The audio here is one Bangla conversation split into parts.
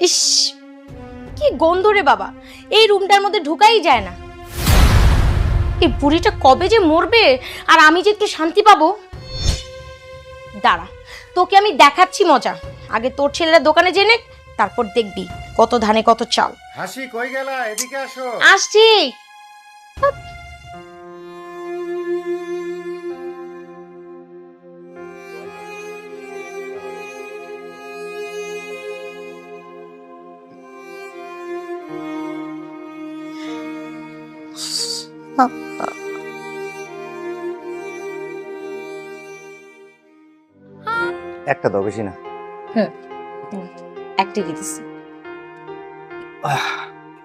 ইস, কি গন্ধ রে বাবা, এই রুমটার মধ্যে ঢুকাই যায় না। এই বুড়িটা কবে যে মরবে আর আমি যে একটু শান্তি পাবো। দাঁড়া, তোকে আমি দেখাচ্ছি মজা। আগে তোর ছেলেরা দোকানে জেনে, তারপর দেখবি কত ধানে কত চাল। হাসি কই গেলা, এদিকে আসো। আসছি। একটা দাও, বেশি না। একটা দিতেছি।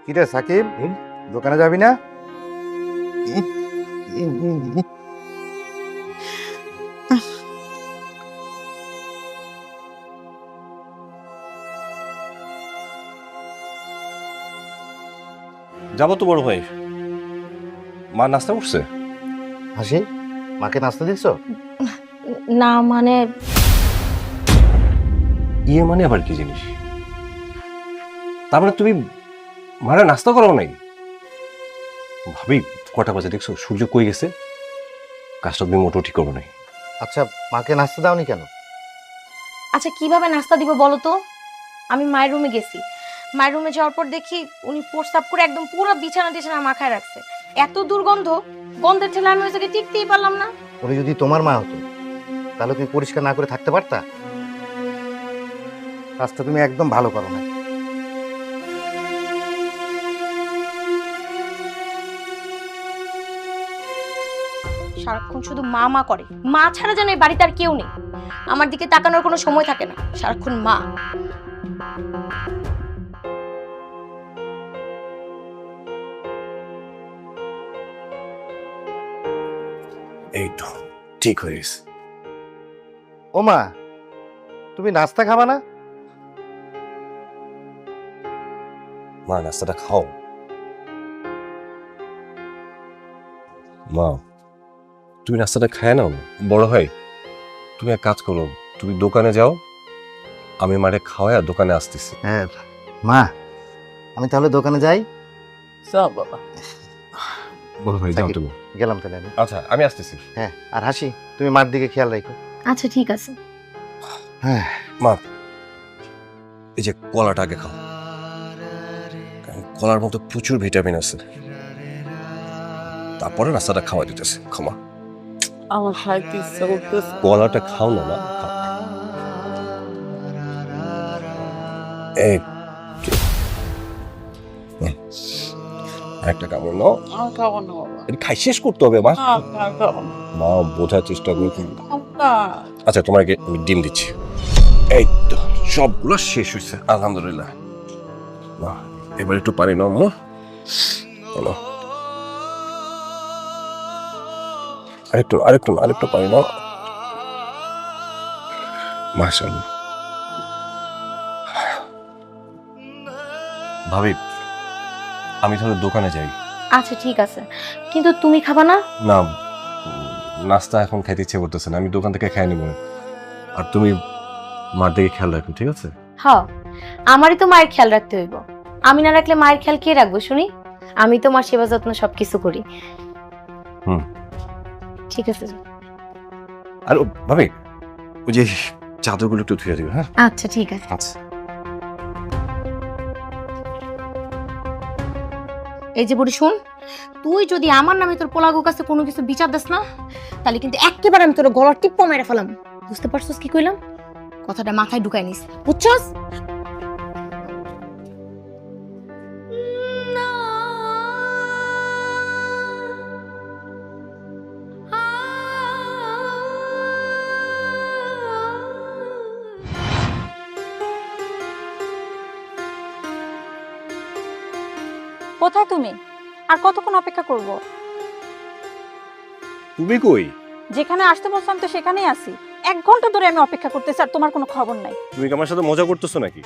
কি রে সাকিব, দোকানে যাবি না? যাবো তো বড় ভাই। মা নাস্তা করছে? হাসি, মাকে নাস্তা দিচ্ছ? না মানে ইয়ে মানে আবার কি জিনিস? তার মানে তুমি মারা নাস্তা করো নাই? ভাবি কটা বাজে দেখছো, সূর্য কই গেছে? কাজটা তুমি মোটেও ঠিক করবো নাই। আচ্ছা, মাকে নাস্তা দাওনি কেন? আচ্ছা কিভাবে নাস্তা দিব বলো তো? আমি মায়ের রুমে গেছি, মায়ের রুমে যাওয়ার পর দেখি উনি প্রস্রাব করে একদম পুরো বিছানা টিছানা মাখায় রাখছে। এত দুর্গন্ধ, গন্ধের ঠেলা আমি ওই জায়গায় টিকতেই পারলাম না। উনি যদি তোমার মা হতো তাহলে তুমি পরিষ্কার না করে থাকতে পারতা? কাজটা তুমি একদম ভালো করো না। সারাক্ষণ শুধু মা মা করে, মা ছাড়া যেন এই বাড়িতে আর কেউ নেই। আমার দিকে তাকানোর কোনো সময় থাকে না, সারাক্ষণ মা। এই তো ঠিক হয়ে গেছে। ও মা, তুমি নাস্তা খাবা না? মা নাস্তাটা খাও। মা তুমি নাস্তাটা খায় নাও। বড় ভাই তুমি এক কাজ করো, তুমি দোকানে যাও, আমি মারে খাওয়ায় দোকানে আসতেছি। হ্যাঁ মা, আমি তাহলে দোকানে যাই। বাবা বড় ভাই যাও তুমি। গেলাম তাহলে আমি। আচ্ছা আমি আসতেছি। হ্যাঁ, আর হাসি তুমি মার দিকে খেয়াল রাখো। আচ্ছা ঠিক আছে। হ্যাঁ মা এই যে কলাটা আগে খাও, কারণ কলার মধ্যে প্রচুর ভিটামিন আছে। তারপরে নাস্তাটা খাওয়া দিতেছে। ক্ষমা, আমার খাইতে ইচ্ছা করতেছে। কলাটা খাও না মা, খাও। এই একটা কামড় নাও। আমার খাবো না বাবা। এটা খাই শেষ করতে হবে মা। আমার খাবো না। মা বোঝার চেষ্টা করি। আব্বা, আচ্ছা তোমাকে আমি ডিম দিচ্ছি। এই তো সবগুলো শেষ হয়েছে আলহামদুলিল্লাহ। মা এবার একটু পানি নাও মা। নাও। আরেকটু পানি নাও। মাশাআল্লাহ। ভাবি আমি তাহলে দোকানে যাই। আচ্ছা ঠিক আছে, কিন্তু তুমি খাবা না? না, নাস্তা এখন খাইতে ইচ্ছে করতেছে না, আমি দোকান থেকে খাই নিব। আর তুমি মার দিকে খেয়াল রাখো, ঠিক আছে? হ্যাঁ, আমারই তো মায়ের খেয়াল রাখতে হইব। আমি না রাখলে মায়ের খেয়াল কে রাখবো শুনি? আমি তো মার সেবা যত্ন সবকিছু করি। হুম ঠিক আছে। আর ভাবি ওই যে চাদরগুলো একটু ধুয়ে দিবে। হ্যাঁ আচ্ছা ঠিক আছে। আচ্ছা। এই যে বুড়ি শুন, তুই যদি আমার নামে তোর পোলাগো কাছে কোনো কিছু বিচার দিস না, তাহলে কিন্তু একেবারে আমি তোর গলার টিপ্পা মেরে ফেলাম। বুঝতে পারছস কি কইলাম? কথাটা মাথায় ঢুকাই নিস, বুঝছস? কোথায় তুমি? আর কতক্ষণ অপেক্ষা করব? তুমি কই? যেখানে আসতে বলছিলাম তো সেখানেই আছি। 1 ঘন্টা ধরে আমি অপেক্ষা করতেছি আর তোমার কোনো খবর নাই। তুমি কি আমার সাথে মজা করতেছো নাকি?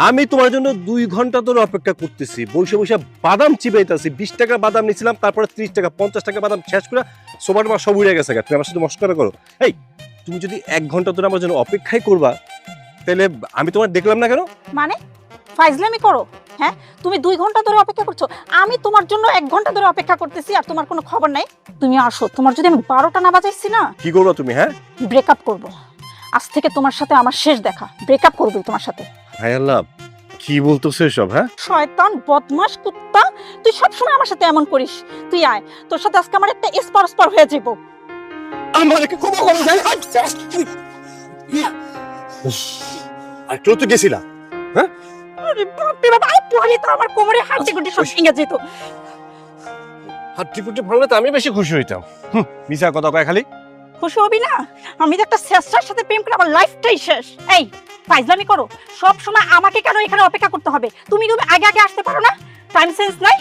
আমি তোমার জন্য 2 ঘন্টা ধরে অপেক্ষা করতেছি, বসে বসে বাদাম চিবাইতেছি। 20 টাকা বাদাম নিছিলাম, তারপরে 30 টাকা 50 টাকা বাদাম শেষ করে সবার সব উড়ে গেছে। তুমি আমার সাথে মস্করা করো? এই তুমি যদি 1 ঘন্টা ধরে আমার জন্য অপেক্ষাই করবা, তাহলে আমি তোমার দেখলাম না কেন? মানে ফাইজলামি করো? হ্যাঁ, তুমি 2 ঘন্টা ধরে অপেক্ষা করছো, আমি তোমার জন্য 1 ঘন্টা ধরে অপেক্ষা করতেছি, আর তোমার কোনো খবর নাই। তুমি আসো, তোমার যদি আমি 12টা না বাজাইছি না, কি করবো তুমি? হ্যাঁ, ব্রেকআপ করব। আজ থেকে তোমার সাথে আমার শেষ দেখা, ব্রেকআপ করবো তোমার সাথে। হায় আল্লাহ, কি বলতেছো এসব? হ্যাঁ, শয়তান বদমাশ কুত্তা, তুই সবসময় আমার সাথে এমন করিস। তুই আয়, তোর সাথে আজকে আমার একটা স্পার হয়ে যাবো। আমাকে ক্ষমা করে দেন। আর কেউ তো গেছিলা? আরে বাপরে বাবা, আই পড়ি তো আমার কোমরে হাঁটু গুটি সব ভেঙে যেত। হাতটি ফুটে ভাঙলে তো আমি বেশি খুশি হইতাম। মিছা কথা কয় খালি। খুশি হবি না? আমি তো একটা শেষটার সাথে প্রেম করে আমার লাইফটাই শেষ। এই ফাইজলামি করো, সব সময় আমাকে কেন এখানে অপেক্ষা করতে হবে? তুমি আগে আগে আসতে পারো না? টাইম সেন্স নাই?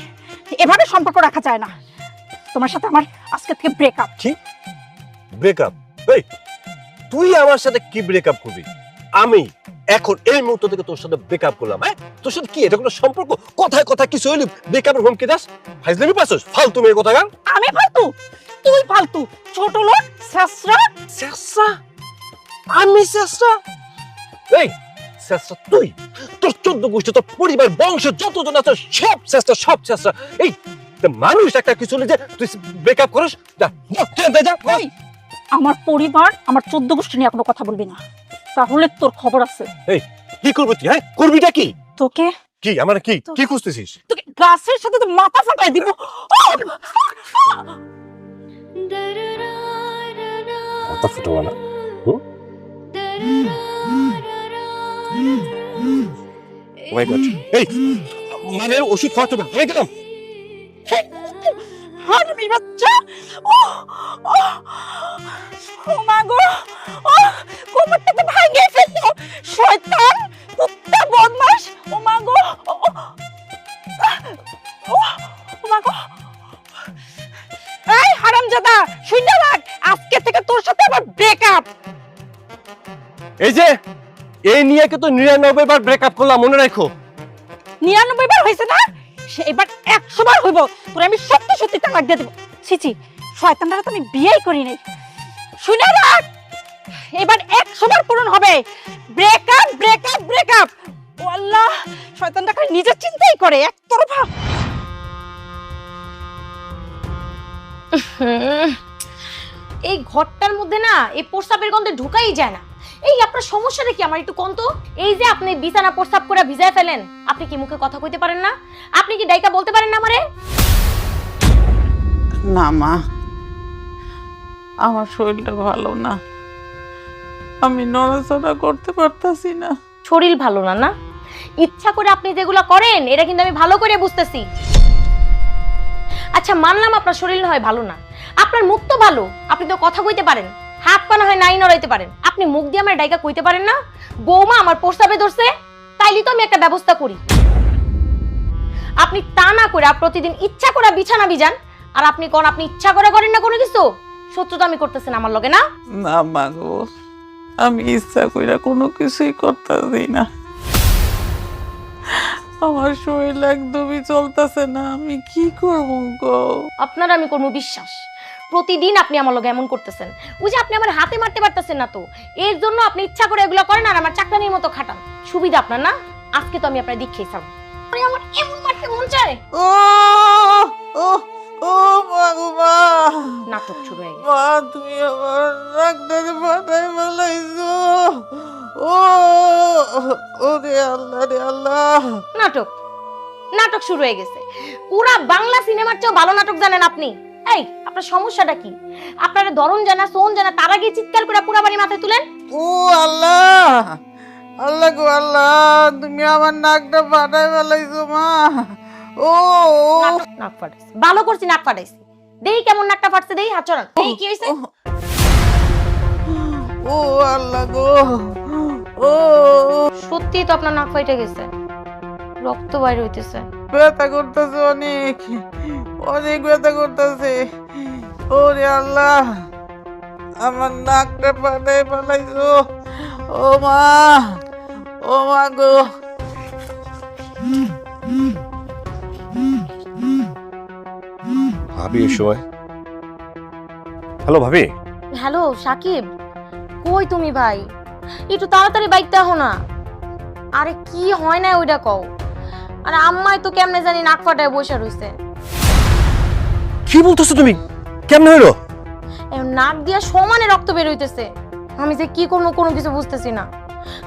এভাবে সম্পর্ক রাখা যায় না। তোমার সাথে আমার আজকে থেকে ব্রেকআপ। কি ব্রেকআপ? এই তুই আমার সাথে কি ব্রেকআপ করবি? আমি এখন এই মুহূর্ত থেকে তোর সাথে ব্রেকআপ করলাম। হ্যাঁ, তোর সাথে কি এটা কোনো সম্পর্ক? কথায় কথা কিছু হইলে ব্রেকআপের হুমকি দাস? ফাইজলামি পাছস? ফালতু মেয়ে কথা গান। আমি ফালতু? তুই ফালতু, ছোট লোক, শেষরা। শেষরা? আমি শেষরা? এই শেষরা তুই, তোর 14 গোষ্ঠী, তোর পরিবার, বংশ যতজন আছে সব শেষরা, সব শেষরা। এই মানুষ একটা কিছু হলে যে তুই ব্রেকআপ করিস? যা যা। এই আমার পরিবার, আমার 14 গোষ্ঠী নিয়ে কোনো কথা বলবি না, তাহলে তোর খবর আছে। এই কি করবি তুই? হ্যাঁ, করবিটা কি? তোকে কি আমার কি কি খুঁজতেছিস? তোকে গাছের সাথে তো মাথা ফাটাই দিব। মাথা ফুটাবো না? Oh my God! এই মানে ওষুধ খাওয়াতে হবে। আমি গেলাম। হারামি বাচ্চা! ও ও ও মা গো! ও কোমরটা তো ভাঙিয়ে ফেললো। শয়তান, কুত্তা, বদমাশ! ও মা গো! ও মা গো! এই হারামজাদা, শুনতে লাগ, আজকে থেকে তোর সাথে আমার ব্রেকআপ। এই যে এই নিয়ে তো 99 বার ব্রেকআপ করলাম, মনে রাখো। 99 বার হয়েছে না? এবার 100 বার হইব। তোর আমি সত্যি সত্যি তালাক দিয়ে দেব। ছিছি, শয়তানরা তো আমি বিয়েই করি নাই। শুনে রাখ, এবার 100 বার পূরণ হবে। Breakup breakup breakup. ও আল্লাহ, শয়তানটা খালি নিজের চিন্তাই করে, একতরফা। এই ঘরটার মধ্যে না এই প্রস্রাবের গন্ধে ঢুকাই যায় না। এই আপনার সমস্যাটা কি আমার একটু কোন তো? এই যে আপনি বিছানা প্রস্রাব করে ভিজায় ফেলেন, আপনি কি মুখে কথা কইতে পারেন না? আপনি কি ডাইকা বলতে পারেন না আমারে? না মা, আমার শরীরটা ভালো না, আমি নড়াচড়া করতে পারতাছি না। শরীর ভালো না? না ইচ্ছা করে আপনি যেগুলো করেন এটা কিন্তু আমি ভালো করে বুঝতেছি। আচ্ছা মানলাম আপনার শরীর না হয় ভালো না, আপনার মুখ তো ভালো, আপনি তো কথা কইতে পারেন, হাত পা না হয় নাই নড়াইতে পারেন, আপনি মুখ দিয়ে আমার ডাইকা কইতে পারেন না বৌমা আমার প্রস্রাবে ধরছে, তাইলে তো আমি একটা ব্যবস্থা করি। আপনি তা না করে প্রতিদিন ইচ্ছা করে বিছানা ভিজান, আর আপনি কোন আপনি ইচ্ছা করে করেন না কোনো কিছু। সত্য তো আমি করতেছেন আমার লগে না? না মা গো, আমি ইচ্ছা কইরা কোনো কিছুই করতেছি না, আমার শরীর একদমই চলতেছে না, আমি কি করবো গো? আপনার আমি কোনো বিশ্বাস, প্রতিদিন আপনি আমার লগে এমন করতেছেন। ওই যে আপনি আমার হাতে মারতে পারতেছেন না, তো এর জন্য আপনি ইচ্ছা করে এগুলো করেন আর আমার চাকরানির মতো খাটান। সুবিধা আপনার না? আজকে তো আমি আপনার দীক্ষাই ছাড়ব। আমার এমন মারতে মন চায়। ও ও ও মা গো মা, নাটক শুরু হয়ে গেছে। মা তুমি আমার ডাক্তারে পাঠাই ফেলাইছো। ও ও রে আল্লাহ রে আল্লাহ। নাটক নাটক শুরু হয়ে গেছে। পুরা বাংলা সিনেমার চেয়েও ভালো নাটক জানেন আপনি। এই আপনার সমস্যাটা কি? আপনারা ধরন জানা সোন জানা তার আগে চিৎকার করে পুরা বাড়ি মাথায় তুলেন। ও আল্লাহ, আল্লাহ গো আল্লাহ, তুমি আমার নাকটা ফাটাই ফেলাইছো মা। ও নাক ফাটাইছি, ভালো করছি নাক ফাটাইছি। দেই কেমন নাকটা ফাটছে, দেই হাত চড়ান, দেই কি হইছে। ও আল্লাহ গো, ও সত্যি তো আপনার নাক ফাইটে গেছে, রক্ত বাইর হইতেছে। ব্যথা করতেছে, অনেক অনেক ব্যথা করতেছে। ওরে আল্লাহ, আমার নাকটা ফাটাই ফেলাইছো। ও মা, ও মা গো। ভাবি এই সময়? হ্যালো ভাবি। হ্যালো সাকিব, কই তুমি ভাই? একটু তাড়াতাড়ি বাইকটা হো না। আরে কি হয় না ওইটা কও। আর আম্মাই তো কেমনে জানি নাক ফাটায় বসে রইছে। কি বলতেছো তুমি? কেমনে হইলো? নাক দিয়া সমানে রক্ত বের হইতেছে। আমি যে কি করবো কোনো কিছু বুঝতেছি না।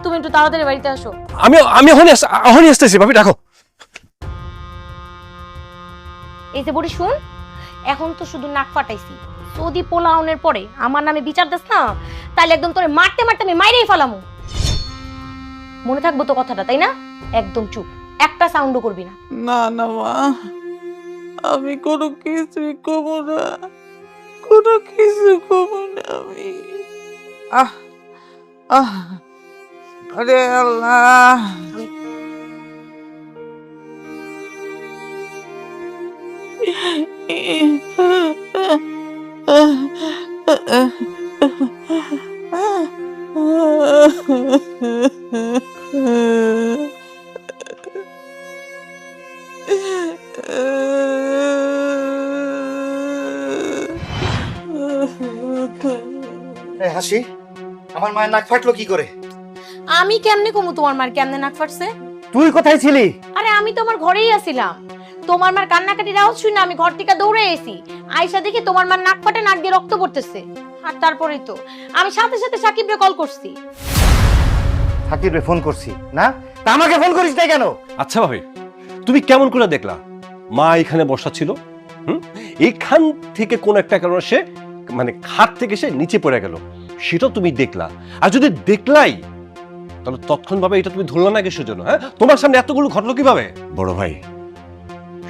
তুমি একটু তাড়াতাড়ি বাড়িতে আসো। আমি এখনই আসতেছি ভাবি, রাখো। এই যে বড়ি শুন, এখন তো শুধু নাক ফাটাইছি, যদি পোলাওনের পরে আমার নামে বিচার দাস না, তাহলে একদম তোরে মারতে মারতে আমি মাইরেই ফেলামু। মনে থাকবো তো কথাটা, তাই না? একদম চুপ, একটা সাউন্ডও করবি না। না না মা, আমি কোনো কিছুই কব না, কোনো কিছু কব না আমি। আহ আহ আরে আল্লাহ, এই হাসি, আমার মায়ের নাক ফাটলো কি করে? আমি কেমনে কমু তোমার মার কেমনে নাক ফাটছে? তুই কোথায় ছিলি? আরে আমি তো আমার ঘরেই আছিলাম। তোমার মার কান্নাকাটির আওয়াজ শুনে আমি ঘর থেকে দৌড়ে এসেছি। আয়শা দেখি তোমার মার নাক ফাটে, নাক দিয়ে রক্ত পড়তেছে। আর তারপরেই তো আমি সাথে সাথে সাকিবরে কল করছি। সাকিবরে ফোন করছি না? তা আমাকে ফোন করিস না কেন? আচ্ছা ভাবি, তুমি কেমন করে দেখলা মা এখানে বসা ছিল? এইখান থেকে কোন একটা কারণে সে মানে খাট থেকে সে নিচে পড়ে গেল, সেটাও তুমি দেখলা। আর যদি দেখলাই, তাহলে তৎক্ষণভাবে এটা তুমি ধরলা না কিসের জন্য? হ্যাঁ, তোমার সামনে এতগুলো ঘটলো কিভাবে? বড় ভাই,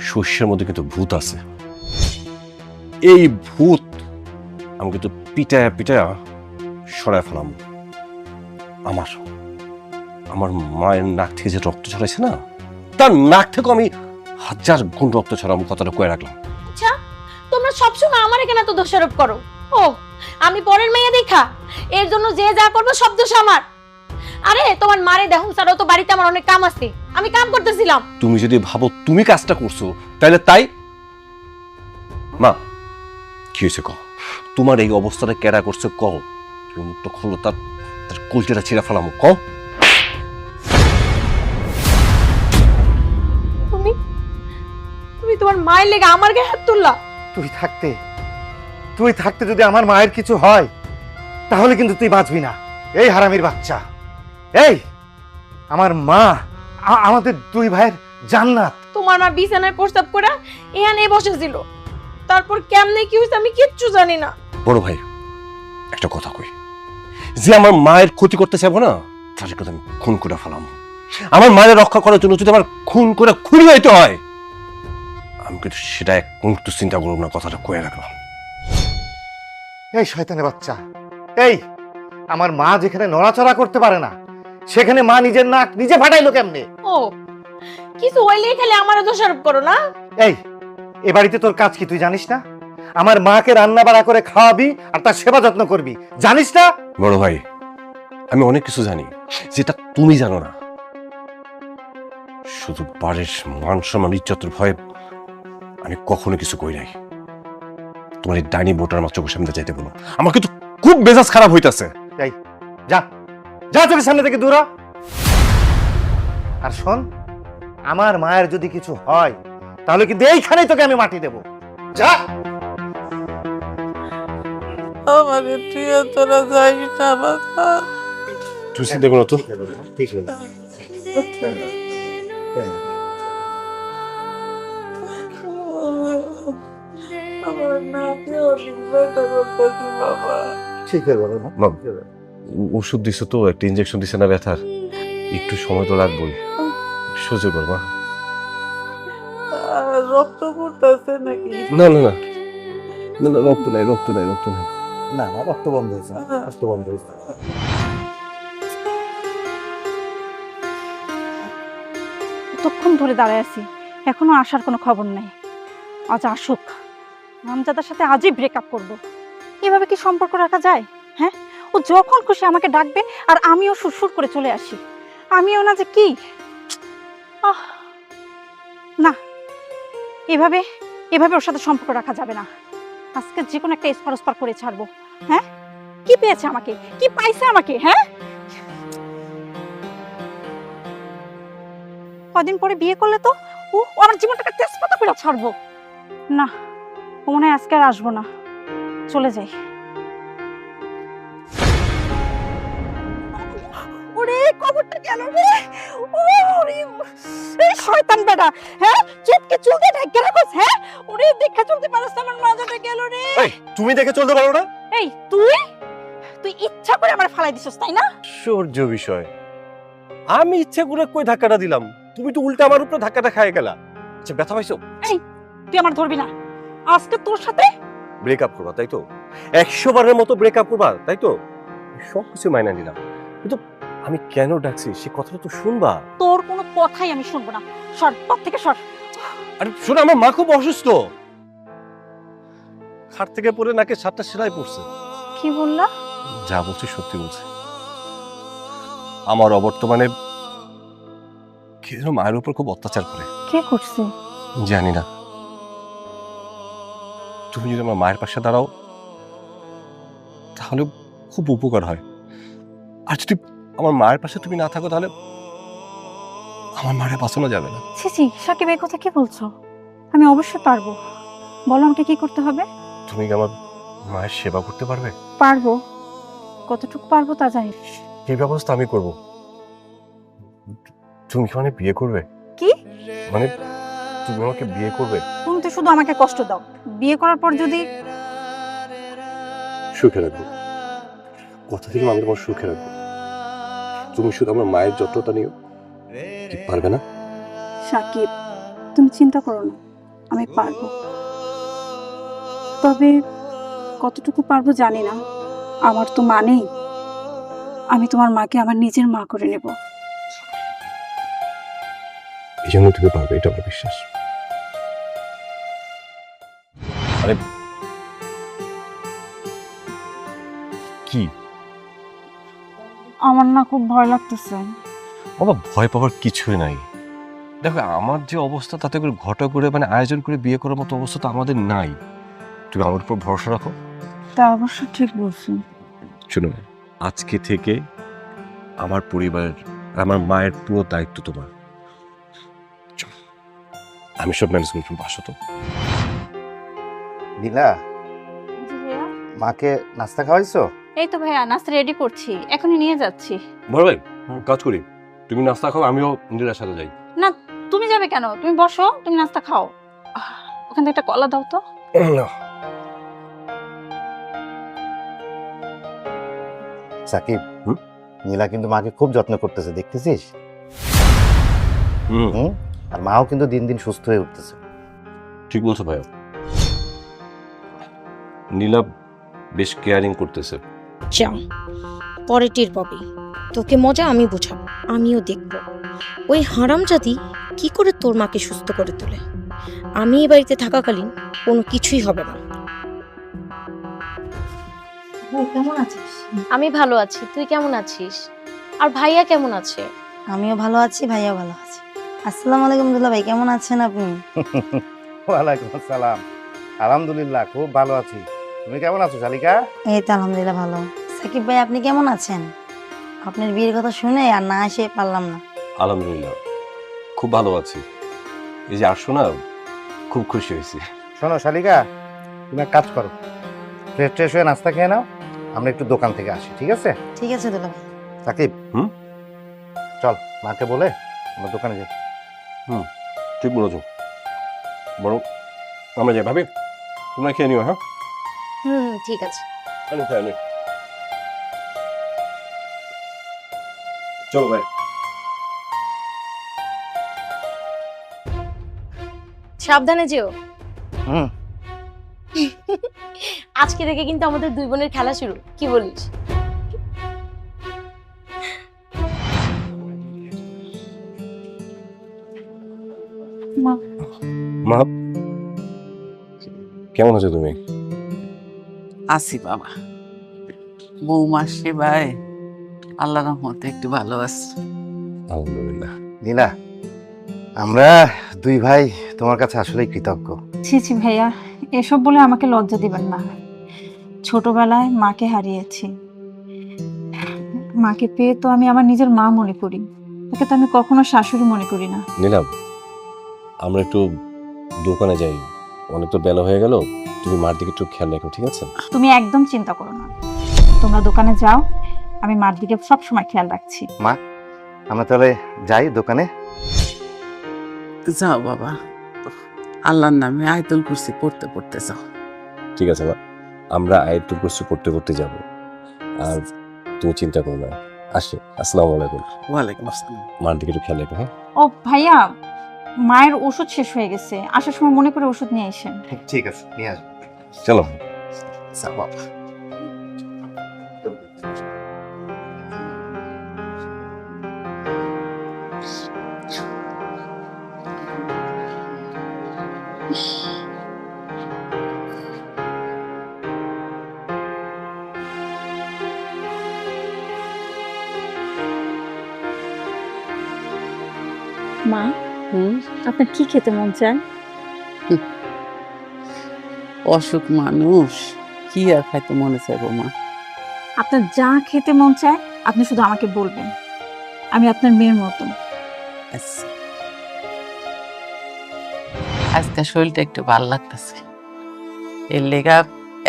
শস্যের মধ্যে কিন্তু ভূত আছে। এই ভূত আমি কিন্তু পিটায়া পিটায়া সরায় ফেলাম। আমার মায়ের নাক থেকে যে রক্ত ছড়াইছে না, তার নাক থেকে আমি 1000 গুণ রক্ত ছড়াম, কথাটা কয়ে রাখলাম। আচ্ছা, তোমরা সবসময় আমার কেন তো দোষারোপ করো? ও, আমি পরের মেয়ে দেখা, এর জন্য যে যা করবো সব দোষ আমার। আরে তোমার মারে দেখুন স্যারও তো বাড়িতে আমার অনেক কাম আছে, আমি কাম করতেছিলাম। তুমি যদি ভাবো তুমি কাজটা করছো, তাহলে তাই। মা, কি হয়েছে কও? তোমার এই অবস্থাটা কেডা করছে কও? তুমি মুখটা খোলো, তার কলটিটা ছিঁড়া ফেলামো, কও। তুমি তোমার মায়ের লেগে আমার গায়ে হাত তুললা। তুই থাকতে যদি আমার মায়ের কিছু হয়, তাহলে কিন্তু তুই বাঁচবি না। এই হারামির বাচ্চা, এই আমার মা আমাদের দুই ভাইয়ের জান্নাত। তোমার মা বিছানায় প্রস্তাব করে এখানে বসেছিল, তারপর কেমনে কি হয়েছে আমি কিচ্ছু জানি না। বড় ভাই, একটা কথা কই, যে আমার মায়ের ক্ষতি করতে চাইবো না, তাহলে কথা আমি খুন করে ফেলাম। আমার মায়ের রক্ষা করার জন্য যদি আমার খুন করে খুনি হইতে হয়, আমি কিন্তু সেটা এক মুহূর্ত চিন্তা করব না, কথাটা কয়ে রাখলাম। এই শয়তানের বাচ্চা, এই আমার মা যেখানে নড়াচড়া করতে পারে না, সেখানে মা নিজের নাক নিজে ফাটাইলো কেমনে? ও, কিছু হইলেই খালি আমারও দোষারোপ করো না। এই এ বাড়িতে তোর কাজ কি তুই জানিস না? আমার মাকে রান্না বাড়া করে খাওয়াবি আর তার সেবা যত্ন করবি, জানিস না? বড় ভাই, আমি অনেক কিছু জানি যেটা তুমি জানো না। শুধু বাড়ির মান সম্মান ইজ্জতের ভয়ে আমি কখনো কিছু কই নাই। তোমার এই ডাইনি বোটার মাত্র সামনে যাইতে বলো, আমার কিন্তু খুব মেজাজ খারাপ হইতাছে। এই যা যা, চোখের সামনে থেকে দূর হ। আর শোন, আমার মায়ের যদি কিছু হয়, তাহলে কিন্তু এইখানেই তোকে আমি মাটি দেব। যা। আমাকে তুই তোরা যাইস না বাবা। তুই চিন্তা করো তো। ঠিক হলো। আমার নাকে অনেক ব্যথা করতেছে বাবা। ঠিক হয়ে গেল না? ওষুধ দিছো তো, একটা ইনজেকশন দিছে না ব্যথার, একটু সময় তো লাগবেই, সহ্য কর মা। রক্ত পড়তেছে নাকি? না না না না না, রক্ত নাই, রক্ত নাই, রক্ত নাই। না না, রক্ত বন্ধ হয়েছে, রক্ত বন্ধ হয়েছে। কতক্ষণ ধরে দাঁড়ায় আছি, এখনো আসার কোনো খবর নাই। আজ আসুক, রামজাদার সাথে আজই ব্রেকআপ করব। এভাবে কি সম্পর্ক রাখা যায়? হ্যাঁ, ও যখন খুশি আমাকে ডাকবে আর আমিও সুরসুর করে চলে আসি। আমিও না যে কি না, এভাবে এভাবে ওর সাথে সম্পর্ক রাখা যাবে না। আজকে যে কোনো একটা এসপার ওসপার করে ছাড়বো। হ্যাঁ, কি পেয়েছে আমাকে, কি পাইছে আমাকে? হ্যাঁ, কদিন পরে বিয়ে করলে তো ও আমার জীবনটাকে তেজপাতা করে ছাড়বো। না, ও মনে হয় আজকে আর আসবো না, চলে যাই। ওরে কবরটা গেল রে, ওরে এই শয়তান বেটা, হ্যাঁ চুপকে চুল দিয়ে ঢেকে রাখোস, হ্যাঁ ওরে দেখা চলতে পারছ না, আমার মাথাটা গেল রে। এই তুমি দেখে চলতে পারো না? এই তুই তুই ইচ্ছা করে আমার ফালাই দিছস তাই না? আশ্চর্য বিষয়, আমি ইচ্ছে করে কই ধাক্কাটা দিলাম, তুমি তো উল্টা আমার উপরে ধাক্কাটা খাইয়ে গেলা। আচ্ছা ব্যথা পাইছো? তুই আমার ধরবি না, আজকে তোর সাথে ব্রেকআপ করবা তাই তো? 100 বারের মতো ব্রেকআপ করবা তাই তো? সব কিছু মাইনা নিলাম, কিন্তু আমি কেন ডাকছি সে কথাটা তো শুনবা। তোর কোনো কথাই আমি শুনবো না, সর পথ থেকে সর। আরে শোনো, আমার মা খুব অসুস্থ, খাট থেকে পড়ে নাকে 7টা সেলাই পড়ছে। কি বললা? যা বলছি সত্যি বলছি। আমার অবর্তমানে কে যেন মায়ের উপর খুব অত্যাচার করে। কে করছে? জানি না, তুমি যদি আমার মায়ের পাশে দাঁড়াও তাহলে খুব উপকার হয়, আর যদি আমার মায়ের পাশে তুমি না থাকো তাহলে আমার মায়ের বাঁচানো যাবে না। ছি সাকিব, এই কথা কি বলছো? আমি অবশ্যই পারবো, বলো আমাকে কি করতে হবে। তুমি কি আমার মায়ের সেবা করতে পারবে? পারবো, কতটুকু পারবো তা জানি। এই ব্যবস্থা আমি করব। তুমি কি মানে বিয়ে করবে? কি মানে তুমি আমাকে বিয়ে করবে? তুমি তো শুধু আমাকে কষ্ট দাও, বিয়ে করার পর যদি সুখে রাখবো, কথা থেকে আমি তোমার সুখে রাখবো, তুমি শুধু আমার মায়ের যত্নটা নিও। কি পারবে না? সাকিব তুমি চিন্তা করো না, আমি পারবো, তবে কতটুকু পারবো জানি না। আমার তো মা নেই, আমি তোমার মাকে আমার নিজের মা করে নেব। এই জন্য তুমি পারবে, এটা আমার বিশ্বাস। আরে কি আমার না খুব ভয় লাগতেছে। বাবা, ভয় পাওয়ার কিছুই নাই। দেখো আমার যে অবস্থা তাতে করে ঘটা করে মানে আয়োজন করে বিয়ে করার মতো অবস্থা তো আমাদের নাই। তুমি আমার উপর ভরসা রাখো। তা অবশ্য ঠিক বলছি। শুনো, আজকে থেকে আমার পরিবারের আমার মায়ের পুরো দায়িত্ব তোমার। চলো, আমি সব ম্যানেজ করে তুমি বাসো তো। নীলা, মাকে নাস্তা খাওয়াইছো? এই তো ভাইয়া নাস্তা রেডি করছি, এখনই নিয়ে যাচ্ছি। বড় ভাই কাজ করি, তুমি নাস্তা খাও, আমিও নীলার সাথে যাই। না তুমি যাবে কেন? তুমি বসো, তুমি নাস্তা খাও। ওখান থেকে একটা কলা দাও তো। সাকিব, নীলা কিন্তু মাকে খুব যত্ন করতেছে, দেখতেছিস? হুম, আর মাও কিন্তু দিন দিন সুস্থ হয়ে উঠতেছে। ঠিক বলছো ভাইয়া, নীলা বেশ কেয়ারিং করতেছে। যা, পরে টের পাবি, তোকে মজা আমি বোঝাবো, আমিও দেখবো ওই হারামজাদি কি করে তোর মাকে সুস্থ করে তোলে। আমি এই বাড়িতে থাকাকালীন কোনো কিছুই হবে না। কেমন আছিস? আমি ভালো আছি, তুই কেমন আছিস? আর ভাইয়া কেমন আছে? আমিও ভালো আছি, ভাইয়াও ভালো আছে। আসসালামু আলাইকুম দুলা ভাই, কেমন আছেন আপনি? ওয়ালাইকুম আসসালাম, আলহামদুলিল্লাহ খুব ভালো আছি। তুমি কেমন আছো শালিকা? এই তো আলহামদুলিল্লাহ ভালো। সাকিব ভাই আপনি কেমন আছেন? আপনার বিয়ের কথা শুনে আর না এসে পারলাম না। আলহামদুলিল্লাহ খুব ভালো আছি। এই যে আসো না, খুব খুশি হয়েছি। শোনো শালিকা, তুমি এক কাজ করো, ফ্রেশ ট্রেশ হয়ে নাস্তা খেয়ে নাও, আমরা একটু দোকান থেকে আসি, ঠিক আছে? ঠিক আছে দুলা ভাই। সাকিব, চল মাকে বলে আমরা দোকানে যাই। ঠিক বলেছো, বরং আমরা যাই। ভাবি তোমরা খেয়ে নিও। হ্যাঁ ঠিক আছে। চলো ভাই। সাবধানে যেও। হুম, আজকে থেকে কিন্তু আমাদের দুই বোনের খেলা শুরু, কি বলিস? মা কেমন আছো তুমি? আছি বাবা, বৌমার সেবায় আল্লাহ রহমতে একটু ভালো আছি। আলহামদুলিল্লাহ। নীলা, আমরা দুই ভাই তোমার কাছে আসলেই কৃতজ্ঞ। ছি ছি ভাইয়া, এসব বলে আমাকে লজ্জা দিবেন না। ছোটবেলায় মাকে হারিয়েছি, মাকে পেয়ে তো আমি আমার নিজের মা মনে করি, ওকে তো আমি কখনো শাশুড়ি মনে করি না। নিলাম, আমরা একটু দোকানে যাই, অনেক তো বেলা হয়ে গেল। তুমি মার দিকে একটু খেয়াল রাখো, ঠিক আছে? তুমি একদম চিন্তা করো না, তোমরা দোকানে যাও, আমি মার দিকে সব সময় খেয়াল রাখছি। মা, আমরা তাহলে যাই দোকানে। যাও বাবা, আল্লাহর নামে আয়াতুল কুরসি পড়তে পড়তে যাও। ঠিক আছে মা, আমরা আয়াতুল কুরসি পড়তে পড়তে যাব। আর তুমি চিন্তা করো না। আসি, আসসালামু আলাইকুম। ওয়ালাইকুম আসসালাম। মার দিকে একটু খেয়াল রাখো, হ্যাঁ? ও ভাইয়া, মায়ের ওষুধ শেষ হয়ে গেছে, আসার সময় মনে করে ওষুধ নিয়ে আসেন। ঠিক আছে, নিয়ে আসবো। চলো। যাও বাবা। মা, আপনার কি খেতে মন চায়? অসুখ মানুষ, কি আর খাইতে মনে চাইবো মা? আপনার যা খেতে মন চায় আপনি শুধু আমাকে বলবেন, আমি আপনার মেয়ের মতো। আচ্ছা, আজকে শরীরটা একটু ভালো লাগতেছে, এর লেগা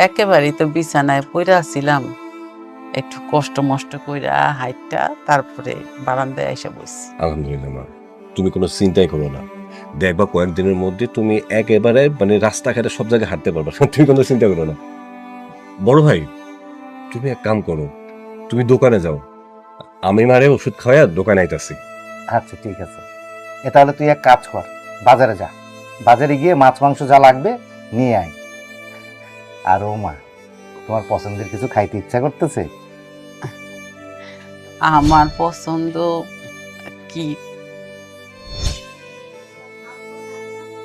একেবারেই তো বিছানায় পইরা ছিলাম, একটু কষ্ট মষ্ট কইরা হাইটটা তারপরে বারান্দায় এসে বসছি। আলহামদুলিল্লাহ মা, তুমি কোনো চিন্তাই করো না। দেখবা কয়েকদিনের মধ্যে তুমি একেবারে মানে রাস্তাঘাটে সব জায়গায় হাঁটতে পারবা, তুমি কোনো চিন্তা করো না। বড় ভাই, তুমি এক কাম করো, তুমি দোকানে যাও, আমি মারে ওষুধ খাওয়া দোকানে আইতাছি। আচ্ছা ঠিক আছে, তাহলে তুই এক কাজ কর, বাজারে যা, বাজারে গিয়ে মাছ মাংস যা লাগবে নিয়ে আয়। আর ও মা, তোমার পছন্দের কিছু খাইতে ইচ্ছা করতেছে? আমার পছন্দ কি?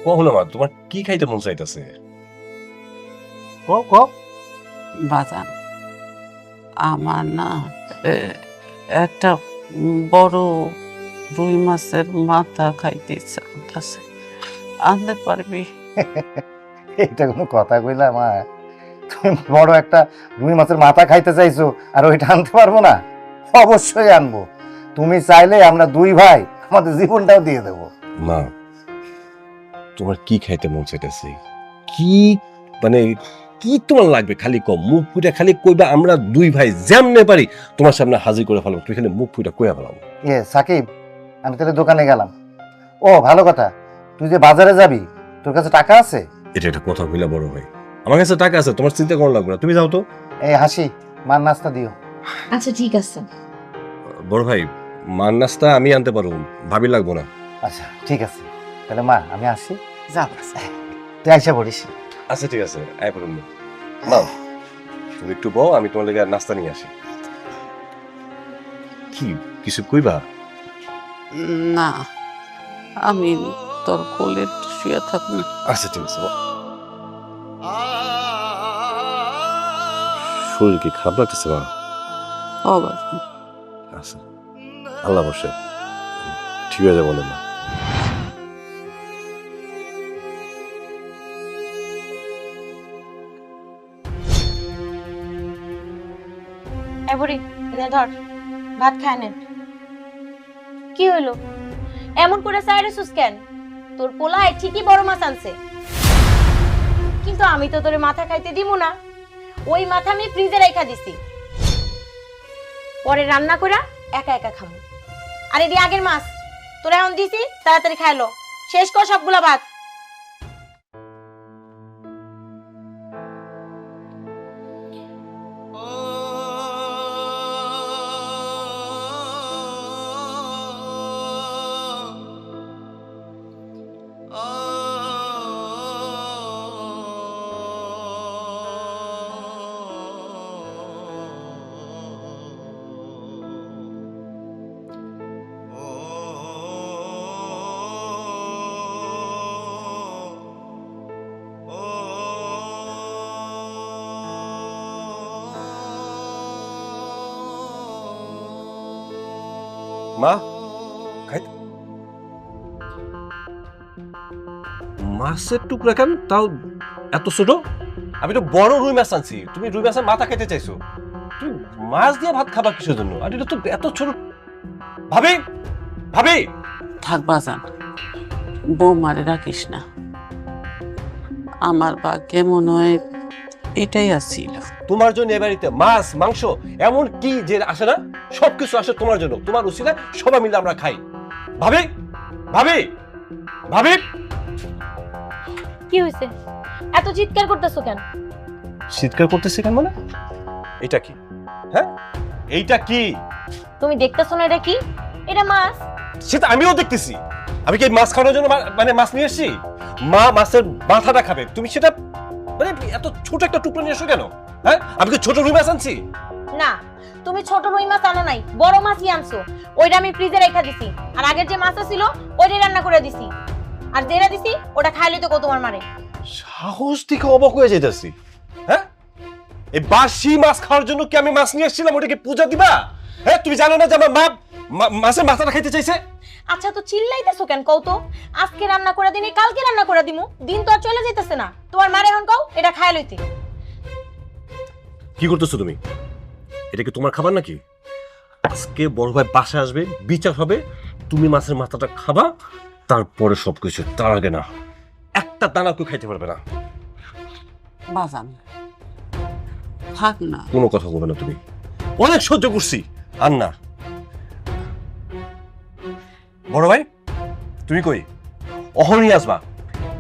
কহলো মা, তোমার কি খাইতে মন চাইতেছে? বাজান, আমার না একটা বড় রুই মাছের মাথা খাইতে ইচ্ছা করতেছে, আনতে পারবি? এটা কোনো কথা কইলা মা? তুমি বড় একটা রুই মাছের মাথা খাইতে চাইছো আর ওইটা আনতে পারবো না? অবশ্যই আনবো। তুমি চাইলে আমরা দুই ভাই আমাদের জীবনটাও দিয়ে দেবো। মা, তোমার কি খাইতে মন চাইতেছে? কি মানে কি তোমার লাগবে খালি কম, মুখ ফুটে খালি কইবা, আমরা দুই ভাই যেমনে পারি তোমার সামনে হাজির করে ফেলাম, তুই খালি মুখ ফুটে কইয়া ফেলাম। সাকিব, আমি তাহলে দোকানে গেলাম। ও ভালো কথা, তুই যে বাজারে যাবি, তোর কাছে টাকা আছে? এটা একটা কথা কইলা বড় ভাই, আমার কাছে টাকা আছে, তোমার চিন্তা করা লাগবে না, তুমি যাও তো। হাসি, মার নাস্তা দিও। আচ্ছা ঠিক আছে। বড় ভাই, মার নাস্তা আমি আনতে পারবো, ভাবি লাগবো না। আচ্ছা ঠিক আছে, তাহলে মা আমি আসি। যা তুই আইসা পড়িস। আচ্ছা ঠিক আছে, আয় পড়ুন। মা, তুমি একটু বও, আমি তোমার লেগে নাস্তা নিয়ে আসি। কি কিছু কইবা? না, আমি তোর কোলে শুয়ে থাকবো। আচ্ছা ঠিক আছে। শরীর কি খারাপ লাগতেছে মা? ও বাজান, আচ্ছা, আল্লাহ বসে ঠিক হয়ে যাবো না। বুড়ি নে ধর, ভাত খায় নেন। কি হইলো এমন করে সাইরেসুস কেন? তোর পোলায় ঠিকই বড় মাছ আনছে, কিন্তু আমি তো তোরে মাথা খাইতে দিব না। ওই মাথা আমি ফ্রিজে রাখা দিছি, পরে রান্না করে একা একা খাবো। আর এদি আগের মাছ তোরা এখন দিছি, তাড়াতাড়ি খাইলো, শেষ কর সবগুলা ভাত। মা, খাই মাছের টুকরা কেন, তাও এত ছোট? আমি তো বড় রুই মাছ আনছি, তুমি রুই মাছের মাথা খেতে চাইছো? তুমি মাছ দিয়ে ভাত খাবা কিসের জন্য? আর এটা তো এত ছোট। ভাবি, ভাবি থাক বাজান, বৌমারে রাখিস না। আমার ভাগ্যে মনে হয় এটাই আসছিল। তোমার জন্য এ বাড়িতে মাছ মাংস এমন কি যে আসে না, সবকিছু আসে তোমার জন্য। তোমার উচিত সবাই মিলে আমরা খাই। ভাবি ভাবি ভাবি, কি হয়েছে? এত চিৎকার করতেছো কেন? চিৎকার করতেছে কেন মানে? এটা কি? হ্যাঁ, এইটা কি? তুমি দেখতেছো না এটা কি? এটা মাছ। সেটা আমিও দেখতেছি। আমি কি মাছ খাওয়ানোর জন্য মানে মাছ নিয়ে এসেছি? মা মাছের মাথাটা খাবে, তুমি সেটা মানে এত ছোট একটা টুকরো নিয়ে এসো কেন? হ্যাঁ, আমি কি ছোট রুই মাছ আনছি? না, তুমি ছোট রুই মাছ আনো নাই, বড় মাছই আনছো। ওইটা আমি ফ্রিজে রেখে দিছি, আর আগের যে মাছটা ছিল ওইটাই রান্না করে দিছি। আর যেটা দিছি ওটা খাইলে তো কত তোমার মারে। সাহস থেকে অবাক হয়ে যেতেছি। হ্যাঁ, এই বাসি মাছ খাওয়ার জন্য কি আমি মাছ নিয়ে এসেছিলাম? ওটাকে পূজা দিবা? হ্যাঁ, তুমি জানো না যে আমার মা মাছের মাথাটা খাইতে চাইছে? আচ্ছা, তো চিল্লাইতেছো কেন কও তো? আজকে রান্না করে দিনি, কালকে রান্না করে দিমু, দিন তো আর চলে যাইতেছে না। তোমার মারে এখন কও এটা খায় লইতে। কি করতেছো তুমি? এটা কি তোমার খাবার নাকি? আজকে বড় ভাই বাসায় আসবে, বিচার হবে, তুমি মাছের মাথাটা খাবা, তারপরে সবকিছু। তার আগে না, একটা দানা কেউ খাইতে পারবে না। বাজান থাক না। কোনো কথা বলবে না তুমি। অনেক সহ্য করছি, আর না। বড় ভাই তুমি কই? অহনই আসবা।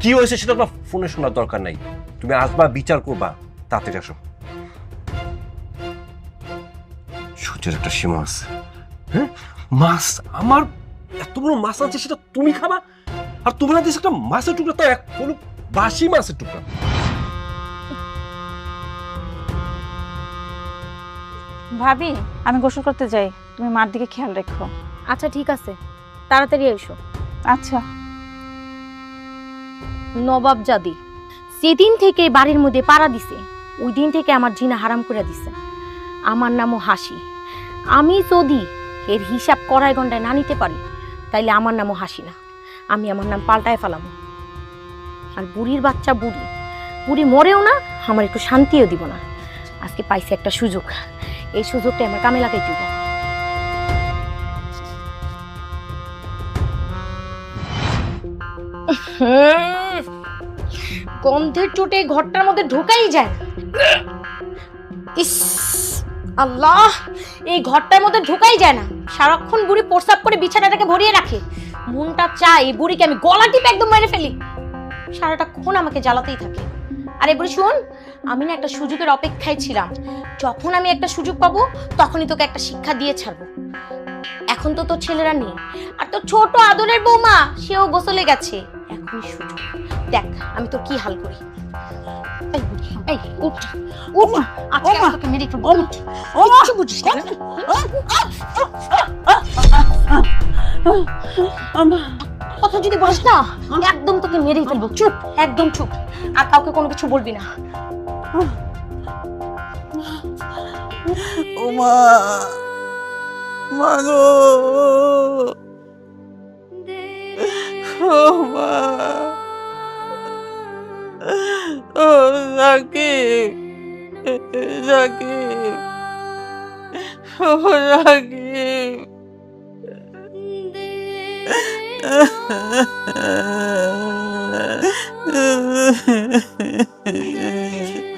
কি হয়েছে সেটা তোমার ফোনে শোনার দরকার নাই। তুমি আসবা, বিচার করবা, তাড়াতাড়ি আসো। সহ্যের একটা সীমা আছে। হ্যাঁ, মাছ আমার এত বড় মাছ আছে, সেটা তুমি খাবা, আর তোমার দিস একটা মাছের টুকরা, তো এক কোনো বাসি মাছের টুকরা। ভাবি, আমি গোসল করতে যাই, তুমি মার দিকে খেয়াল রেখো। আচ্ছা ঠিক আছে, তাড়াতাড়ি এসো। আচ্ছা। নবাবজাদি সেদিন থেকে বাড়ির মধ্যে পাড়া দিছে, ওই দিন থেকে আমার জিনা হারাম করে দিছে। আমার নামও হাসি। আমি যদি এর হিসাব কড়াই গন্ডায় না নিতে পারি, তাইলে আমার নামও হাসি না, আমি আমার নাম পাল্টায় ফেলাম। আর বুড়ির বাচ্চা বুড়ি, বুড়ি মরেও না, আমার একটু শান্তিও দিব না। আজকে পাইছে একটা সুযোগ, এই সুযোগটা আমার কামে লাগাই দিব। গন্ধের চোটে ঘরটার মধ্যে ঢোকাই যায় না। ইস আল্লাহ, এই ঘরটার মধ্যে ঢোকাই যায় না। সারাক্ষণ বুড়ি প্রস্রাব করে বিছানাটাকে ভরিয়ে রাখে। মনটা চাই এই বুড়িকে আমি গলা টিপে একদম মেরে ফেলি। সারাটা ক্ষণ আমাকে জ্বালাতেই থাকে। আরে বুড়ি শোন, আমি না একটা সুযোগের অপেক্ষায় ছিলাম। যখন আমি একটা সুযোগ পাবো তখনই তোকে একটা শিক্ষা দিয়ে ছাড়বো। এখন তো তোর ছেলেরা নেই, আর তোর ছোট আদরের বৌমা সেও গোসলে গেছে। এখনই সুযোগ, দেখ আমি তোর কি হাল করি। এই বুড়ি, এই উঠ উঠ, আজকে আমি তোকে মেরে ফেলবো। উঠ, কিচ্ছু বুঝিস না। কথা যদি বলিস না, একদম তোকে মেরেই ফেলবো। চুপ, একদম চুপ, আর কাউকে কোনো কিছু বলবি না। ওমা মাগো, ওমা, ও রাকিব, রাকিব, ও রাকিব।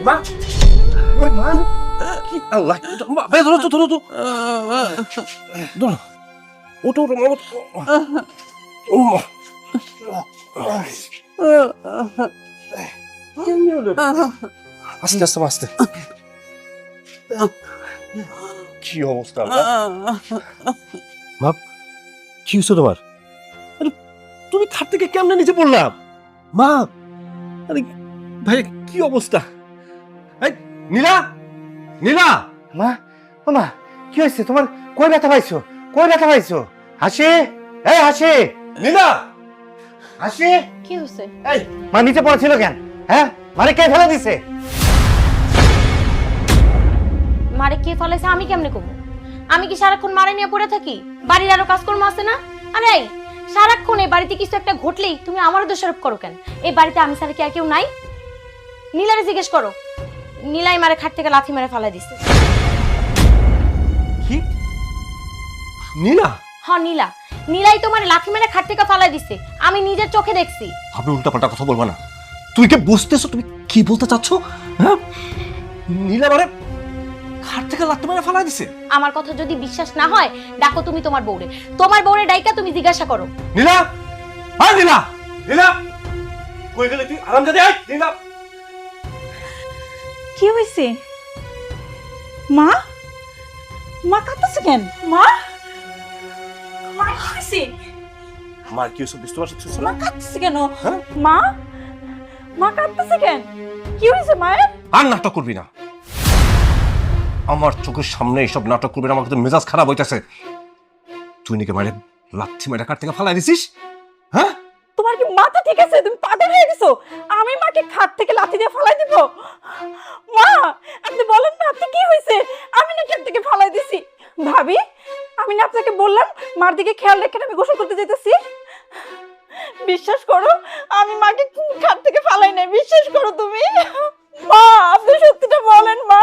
মা, ওই মা, কি আল্লাহ, মা, বে ধরো তো, ধরো তো, ধরো, ওঠো, ওঠো, মা, ওঠো। ও মা, আস্তে আস্তে মা, আস্তে। কি অবস্থা মা? কি হয়েছে তোমার? আরে তুমি খাট থেকে কেমনে নিচে পড়লাম মা? আরে ভাই, কি অবস্থা? এই নীলা, নীলা, মা, ও মা, কি হয়েছে তোমার? কই ব্যথা পাইছো? কই ব্যথা পাইছো? হাসি, এই হাসি, নীলা, হাসি। কি হয়েছে? এই মা নিচে পড়েছিল কেন? হ্যাঁ, মানে কে ফেলে দিছে? মারে কে ফলাইছে আমি কেমনে কব? আমি কি সারাক্ষণ মারে নিয়ে পড়ে থাকি? বাড়ির আরো কাজকর্ম আছে না? আরে সারাক্ষণ এই বাড়িতে কিছু একটা ঘটলেই তুমি আমার দোষারোপ করো কেন? এই বাড়িতে আমি ছাড়া কি আর কেউ নাই? নীলারে জিজ্ঞেস করো, নীলাই মারে খাট থেকে লাথি মেরে ফেলাই দিছে। কি? নীলা, নীলা, নীলাই তোমার লাথি মেরে খাট থেকে ফালাই দিছে, আমি নিজের চোখে দেখছি। ভাবি উল্টাপাল্টা কথা বলবা না। তুমি কি বুঝতেছো তুমি কি বলতে চাচ্ছ? হ্যাঁ, নীলা মানে খাট থেকে লাথি মেরে ফালাই দিছে। আমার কথা যদি বিশ্বাস না হয় ডাকো তুমি তোমার বউরে ডাইকা তুমি জিজ্ঞাসা করো। নীলা, আয় নীলা, নীলা কই গেলে তুই? আরামজাদে আয় নীলা। কি হয়েছে? মা, মা কাঁদতেছে কেন? মা, মা কি হয়েছে? মার কি হয়েছে বুঝতে পারছিস মা না? কাঁদতেছে কেন? হ্যাঁ? মা, মা কাঁদতেছে কেন? কি হয়েছে মায়ের? আর নাটক করবি না, আমার চোখের সামনে এইসব নাটক করবি না। আমার কিন্তু মেজাজ খারাপ হইতেছে। তুই নাকি মারে লাথি মেরে কাট থেকে ফালাই দিছিস? হ্যাঁ, তোমার কি মাথা ঠিক আছে? তুমি পাগল হয়ে গেছো? আমি মাকে খাট থেকে লাথি দিয়ে ফালাই দিব? মা, আপনি বলেন না আপনি কি হয়েছে? আমি না খাট থেকে ফালাই দিছি। ভাবি, আমি না আপনাকে বললাম মার দিকে খেয়াল রেখে আমি গোসল করতে যেতেছি। বিশ্বাস করো, আমি মাকে খাট থেকে ফালাই নাই। বিশ্বাস করো তুমি। মা, আপনি সত্যিটা বলেন মা।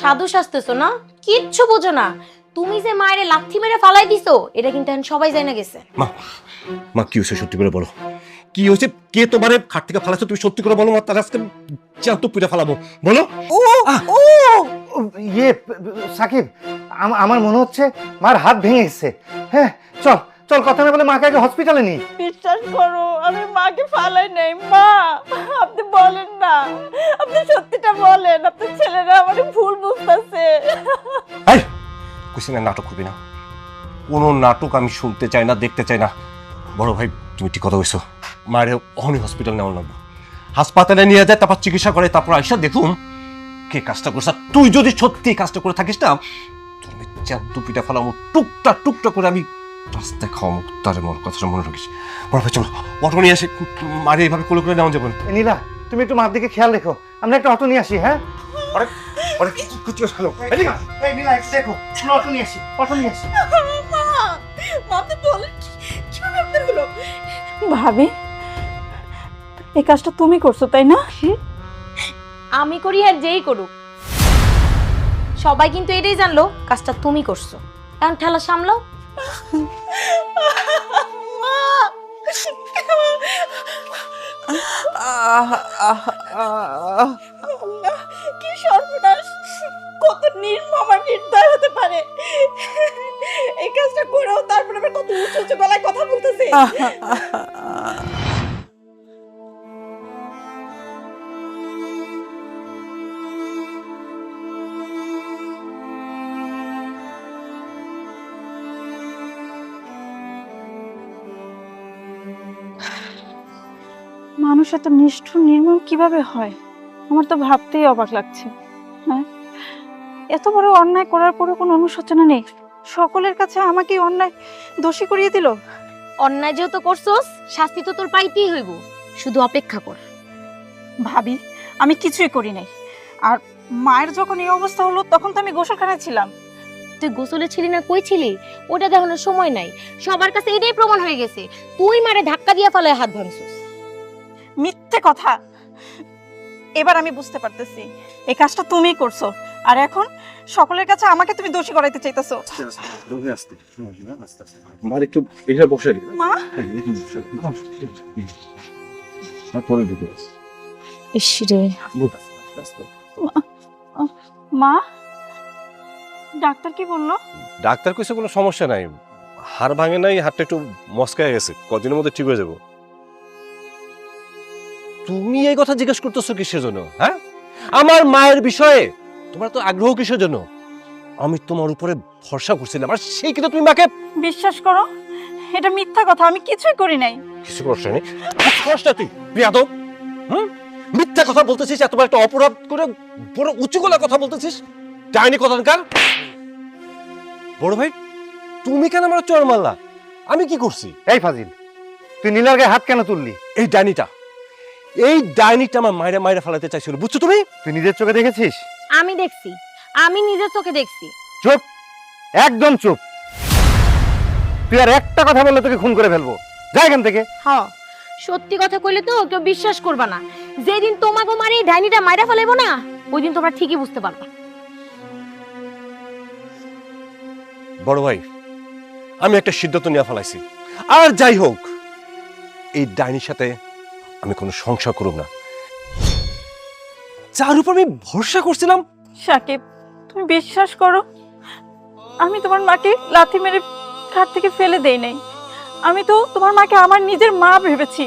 সাধু সাজতেছো না, কিচ্ছু বোঝো না। তুমি যে মায়ের লাথি মেরে ফালাই দিছো এটা কিন্তু এখন সবাই জানা গেছে। মা, মা কি হয়েছে সত্যি করে বলো। কি হয়েছে? কে তোমারে খাট থেকে ফালাইছো তুমি সত্যি করে বলো। মা, তার আজকে জ্যান্ত পিঠে ফালাবো, বলো। ইয়ে সাকিব, আমার মনে হচ্ছে মার হাত ভেঙে গেছে। হ্যাঁ, চল চল, কথা না বলে মাকে আগে হসপিটালে নিই। বিশ্বাস করো, আমি মাকে ফালাই নাই। মা, আপনি বলেন না, আপনি সত্যিটা বলেন। আপনার ছেলেরা আমার ভুল বুঝতেছে। এই কইছি না নাটক করবি না। কোনো নাটক আমি শুনতে চাই না, দেখতে চাই না। বড় ভাই তুমি ঠিক কথা কইছো। মায়ের অহনি হসপিটাল নেওয়া লাগবে। হাসপাতালে নিয়ে যায়, তারপর চিকিৎসা করে, তারপর আইসা দেখুন কে কাজটা করছে। তুই যদি সত্যি কাজটা করে থাকিস না, তোর আমি জ্যান্ত পিঠা ফালামো, টুকটা টুকটা করে আমি রাস্তায় খাওয়াবো। তার মোর কথাটা মনে রাখিস। বড় ভাই চলো, অটো নিয়ে আসি। মারে এইভাবে কোলে করে নেওয়া যাবে না। নীলা, তুমি একটু মার দিকে খেয়াল রেখো, আমরা একটা অটো নিয়ে আসি। হ্যাঁ, এই নীলা, একটু দেখো, আমরা অটো নিয়ে আসি, অটো নিয়ে আসি। মা, আপনি বলেন কিভাবে আপনার হলো? ভাবি, এই কাজটা তুমি করছো তাই না? আমি করি আর যেই করুক, সবাই কিন্তু এটাই জানলো কাজটা তুমি করছো। এখন ঠেলা সামলাও। কি সর্বনাশ! কত নির্মম আর নির্দয় হতে পারে! এই কাজটা করেও তারপরে আবার কত উঁচু উঁচু গলায় কথা বলতেছে। মানুষ এত নিষ্ঠুর নির্মম কিভাবে হয়? আমার তো ভাবতেই অবাক লাগছে। হ্যাঁ, এত বড় অন্যায় করার পরও কোনো অনুশোচনা নেই। সকলের কাছে আমাকে অন্যায় দোষী করিয়ে দিল। অন্যায় যেহেতু করছোস, শাস্তি তো তোর পাইতেই হইব, শুধু অপেক্ষা কর। ভাবি, আমি কিছুই করি নাই। আর মায়ের যখন এই অবস্থা হলো তখন তো আমি গোসলখানায় ছিলাম। তুই গোসলে ছিলি না কই ছিলি ওটা দেখানোর সময় নাই। সবার কাছে এটাই প্রমাণ হয়ে গেছে তুই মারে ধাক্কা দিয়া ফেলায় হাত ভাঙছিস। মিথ্যে কথা। এবার আমি বুঝতে পারতেছি এই কাজটা তুমিই করছো, আর এখন সকলের কাছে আমাকে তুমি দোষী করাইতে চাইতেছো। মার একটু এখানে বসে মা, ইসরে মা, ডাক্তার কি বললো? ডাক্তার কইছে কোনো সমস্যা নাই, হাড় ভাঙে নাই, হাড়টা একটু মস্কায় গেছে, কদিনের মধ্যে ঠিক হয়ে যাব। তুমি এই কথা জিজ্ঞেস করতেছো কিসের জন্য? হ্যাঁ, আমার মায়ের বিষয়ে তোমার তো আগ্রহ কিসের জন্য? আমি তোমার উপরে ভরসা করছিলাম, আর সেই কিন্তু তুমি মাকে। বিশ্বাস করো, এটা মিথ্যা কথা। আমি কিছুই করি নাই। কিছু করছ না? তুই বিয়াদব। মিথ্যা কথা বলতেছিস, এত বড় একটা অপরাধ করে বড় উঁচু গলায় কথা বলতেছিস। ডাইনি কথানকার। বড় ভাই তুমি কেন আমার চড় মারলা? আমি কি করছি? এই ফাজিল, তুই নীলার গায়ে হাত কেন তুললি? এই ডাইনিটা আমার মায়েরা মায়েরা ফেলাতে চাইছিল, বুঝছো তুমি? তুই নিজের চোখে দেখেছিস? আমি দেখছি, আমি নিজের চোখে দেখছি। চুপ, একদম চুপ। তুই আর একটা কথা বললে তোকে খুন করে ফেলবো। যা এখান থেকে। হ্যাঁ, সত্যি কথা কইলে তো কেউ বিশ্বাস করবা না। যেদিন তোমাকে মারে এই ডাইনিটা মাইরা ফেলাইবো না, ওই দিন তোমরা ঠিকই বুঝতে পারবা। বড় ভাই আমি একটা সিদ্ধান্ত নিয়ে ফেলাইছি। আর যাই হোক, এই ডাইনির সাথে আমি কোনো সংসার করব না, যার উপর আমি ভরসা করছিলাম। সাকিব, তুমি বিশ্বাস করো, আমি তোমার মাকে লাথি মেরে ঘাট থেকে ফেলে দেই নাই। আমি তো তোমার মাকে আমার নিজের মা ভেবেছি,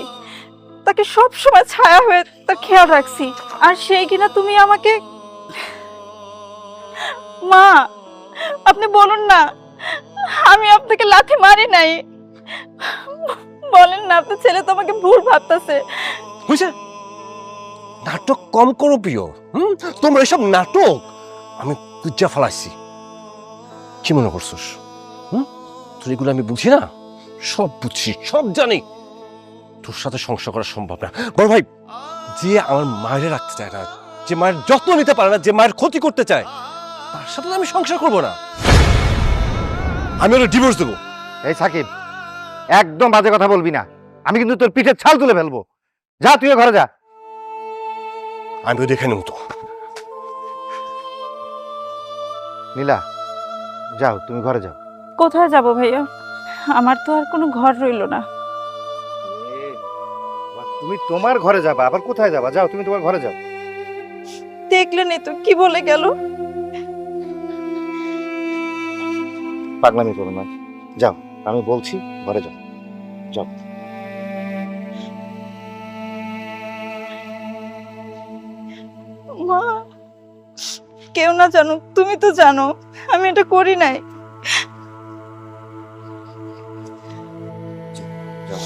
তাকে সব সময় ছায়া হয়ে তার খেয়াল রাখছি। আর সেই কিনা তুমি আমাকে। মা, আপনি বলুন না আমি আপনাকে লাথি মারি নাই। বলেন না, আপনার ছেলে তো আমাকে ভুল ভাবতেছে। বুঝছে, নাটক কম করো প্রিয়। তোমরা এসব নাটক আমি বুঝা ফেলাইছি। কি মনে করছোস? তোর এগুলো আমি বুঝি না? সব বুঝছি, সব জানি। তোর সাথে সংসার করা সম্ভব না। বড় ভাই, যে আমার মায়ের রাখতে চায় না, যে মায়ের যত্ন নিতে পারে না, যে মায়ের ক্ষতি করতে চায়, তার সাথে তো আমি সংসার করব না। আমি ওর ডিভোর্স দেবো। এই সাকিব, একদম বাজে কথা বলবি না, আমি কিন্তু তোর পিঠের ছাল তুলে ফেলবো। যা, তুই ঘরে যা। আমি তো দেখে নেব তো। নীলা, যাও, তুমি ঘরে যাও। কোথায় যাব ভাইয়া? আমার তো আর কোনো ঘর রইল না। তুমি তোমার ঘরে যাবা, আবার কোথায় যাবা? যাও, তুমি তোমার ঘরে যাও। দেখলেনই তো কি বলে গেল। পাগলামি করো না, যাও, আমি বলছি ঘরে যাও, যাও। মা, কেউ না জানুক, তুমি তো জানো আমি এটা করি নাই। যাও।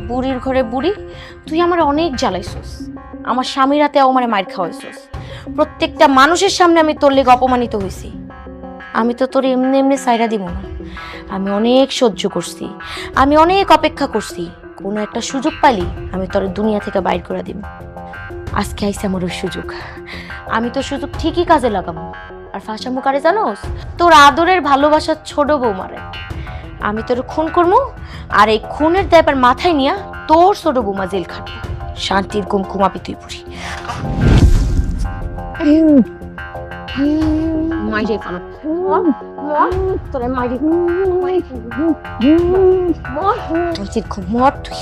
বুড়ির ঘরে বুড়ি, তুই আমার অনেক জ্বালাইছস। আমার স্বামীর হাতে আমার মার খাওয়াইছস। প্রত্যেকটা মানুষের সামনে আমি তোর লেগে অপমানিত হয়েছি। আমি তো তোর এমনি এমনি সাইরা দিব না। আমি অনেক সহ্য করছি, আমি অনেক অপেক্ষা করছি। কোনো একটা সুযোগ পাইলি আমি তোর দুনিয়া থেকে বাইর করে দিব। আজকে আইসে আমার ওই সুযোগ। আমি তো সুযোগ ঠিকই কাজে লাগাবো। আর ফাঁসা মুখারে জানোস, তোর আদরের ভালোবাসার ছোট বৌমারে আমি তোর খুন করবো। আর এই খুনের দায়বার মাথায় নিয়া তোর ছোট বৌমা জেল খাটবো। শান্তির ঘুম ঘুমাবি তুই বুড়ি। মাইরে ফানো তোরে মাইরে শান্তির ঘুম মর তুই,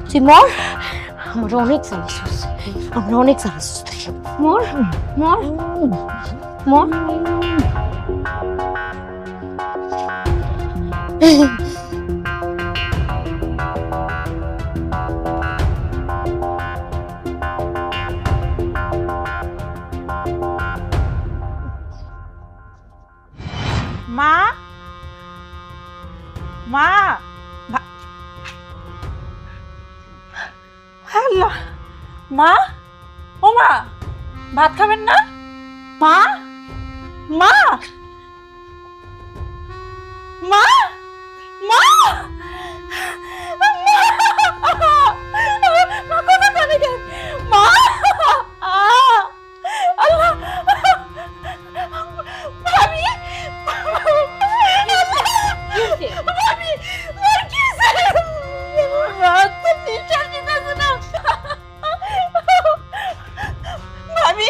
তুই মর। আমরা অনেক জ্বালাইছিস, আমরা অনেক জ্বালাইছিস তুই। মর মর মর। মা, মা, আল্লাহ, মা, ও মা, ভাত খাবেন না? মা, মা, মা, মা, মা, আল্লাহ, ভাবি, ভাবি, মার কি রাত তো নিঃশ্বাস নিতেছে না। ভাবি,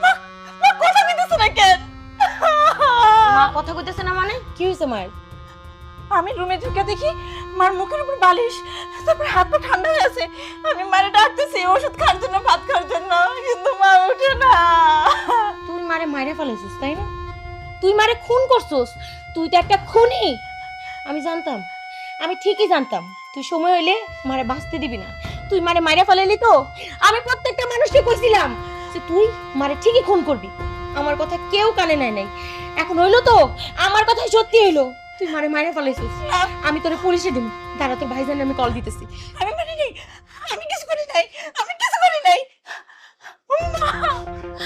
মা কথা কইতেছে না কেন? মা কথা কইতেছে না মানে কি হয়েছে মায়ের? আমি রুমে ঢুকে দেখি মার মুখের উপর বালিশ, তারপর হাত পা ঠান্ডা হয়ে আছে। আমি মারে ডাকতেছি ওষুধ খাওয়ার জন্য, ভাত খাওয়ার জন্য, কিন্তু মা ওঠে না। তুই মারে মাইরে ফেলেছিস তাই না? তুই মারে খুন করছিস। তুই তো একটা খুনি। আমি জানতাম, আমি ঠিকই জানতাম তুই সময় হইলে মারে বাঁচতে দিবি না। তুই মারে মাইরে ফেলাইলি তো। আমি প্রত্যেকটা মানুষকে কইছিলাম যে তুই মারে ঠিকই খুন করবি। আমার কথা কেউ কানে নেয় নাই। এখন হইলো তো, আমার কথাই সত্যি হইলো। তুই মারে মাইরে ফেলাইছিস। আমি তোরে পুলিশে দিব। দাঁড়া, তোর ভাইজান আমি কল দিতেছি। আমি মানি নাই, আমি কিছু করি নাই, আমি কিছু করি নাই।